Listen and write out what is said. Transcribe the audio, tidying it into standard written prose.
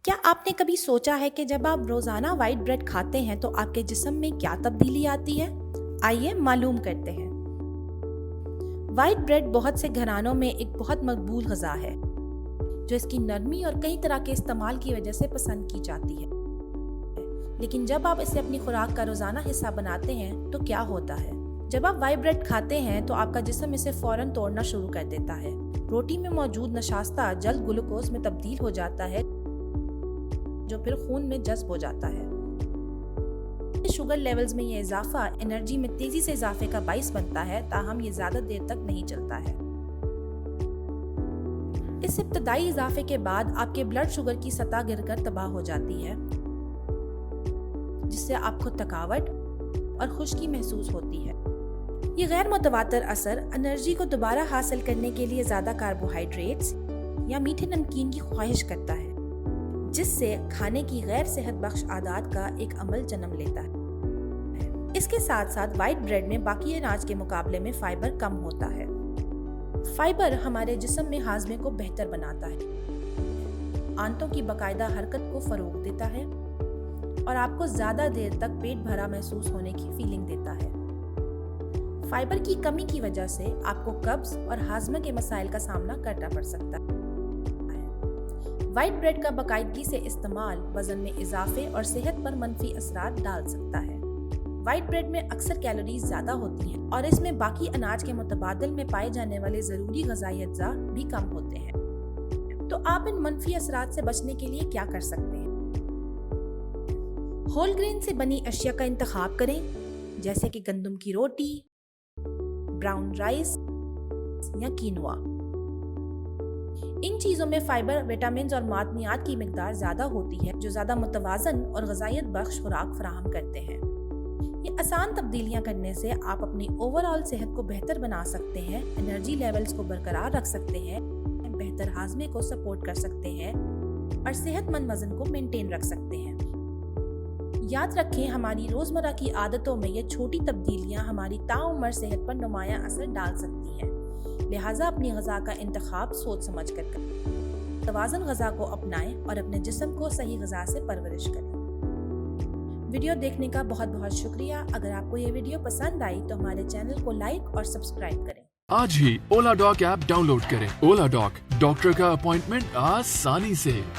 کیا آپ نے کبھی سوچا ہے کہ جب آپ روزانہ وائٹ بریڈ کھاتے ہیں تو آپ کے جسم میں کیا تبدیلی آتی ہے؟ آئیے معلوم کرتے ہیں۔ وائٹ بریڈ بہت سے گھرانوں میں ایک بہت مقبول غذا ہے جو اس کی نرمی اور کئی طرح کے استعمال کی وجہ سے پسند کی جاتی ہے۔ لیکن جب آپ اسے اپنی خوراک کا روزانہ حصہ بناتے ہیں تو کیا ہوتا ہے؟ جب آپ وائٹ بریڈ کھاتے ہیں تو آپ کا جسم اسے فوراً توڑنا شروع کر دیتا ہے۔ روٹی میں موجود نشاستہ جلد گلوکوز میں تبدیل ہو جاتا ہے جو پھر خون میں جذب ہو جاتا ہے۔ شوگر لیولز میں یہ اضافہ انرجی میں تیزی سے اضافے کا باعث بنتا ہے، تاہم یہ زیادہ دیر تک نہیں چلتا ہے۔ اس ابتدائی اضافے کے بعد آپ کے بلڈ شوگر کی سطح گر کر تباہ ہو جاتی ہے، جس سے آپ کو تھکاوٹ اور خشکی محسوس ہوتی ہے۔ یہ غیر متواتر اثر انرجی کو دوبارہ حاصل کرنے کے لیے زیادہ کاربوہائیڈریٹس یا میٹھے نمکین کی خواہش کرتا ہے، جس سے کھانے کی غیر صحت بخش عادات کا ایک عمل جنم لیتا ہے۔ اس کے ساتھ ساتھ وائٹ بریڈ میں باقی اناج کے مقابلے میں فائبر کم ہوتا ہے۔ فائبر ہمارے جسم میں ہاضمے کو بہتر بناتا ہے، آنتوں کی باقاعدہ حرکت کو فروغ دیتا ہے اور آپ کو زیادہ دیر تک پیٹ بھرا محسوس ہونے کی فیلنگ دیتا ہے۔ فائبر کی کمی کی وجہ سے آپ کو قبض اور ہاضمے کے مسائل کا سامنا کرنا پڑ سکتا ہے۔ وائٹ بریڈ کا باقاعدگی سے استعمال وزن میں اضافے اور صحت پر منفی اثرات ڈال سکتا ہے۔ وائٹ بریڈ میں اکثر کیلوریز زیادہ ہوتی ہیں اور اس میں باقی اناج کے متبادل میں پائے جانے والے ضروری غذائی اجزاء بھی کم ہوتے ہیں۔ تو آپ ان منفی اثرات سے بچنے کے لیے کیا کر سکتے ہیں؟ ہول گرین سے بنی اشیاء کا انتخاب کریں، جیسے کہ گندم کی روٹی، براؤن رائس یا کینوا۔ ان چیزوں میں فائبر، وٹامنز اور معدنیات کی مقدار زیادہ ہوتی ہے جو زیادہ متوازن اور غذائیت بخش خوراک فراہم کرتے ہیں۔ یہ آسان تبدیلیاں کرنے سے آپ اپنی اوور آل صحت کو بہتر بنا سکتے ہیں، انرجی لیولز کو برقرار رکھ سکتے ہیں، بہتر ہاضمے کو سپورٹ کر سکتے ہیں اور صحت مند وزن کو مینٹین رکھ سکتے ہیں۔ یاد رکھیں، ہماری روزمرہ کی عادتوں میں یہ چھوٹی تبدیلیاں ہماری تاعمر صحت پر نمایاں اثر ڈال سکتی ہیں، لہٰذا اپنی غذا کا انتخاب سوچ سمجھ کر کریں، توازن غذا کو اپنائیں اور اپنے جسم کو صحیح غذا سے پرورش کریں۔ ویڈیو دیکھنے کا بہت بہت شکریہ۔ اگر آپ کو یہ ویڈیو پسند آئی تو ہمارے چینل کو لائک اور سبسکرائب کریں۔ آج ہی اولا ڈاک ایپ ڈاؤن لوڈ کریں۔ اولا ڈاک، ڈاکٹر کا اپوائنٹمنٹ آسانی سے۔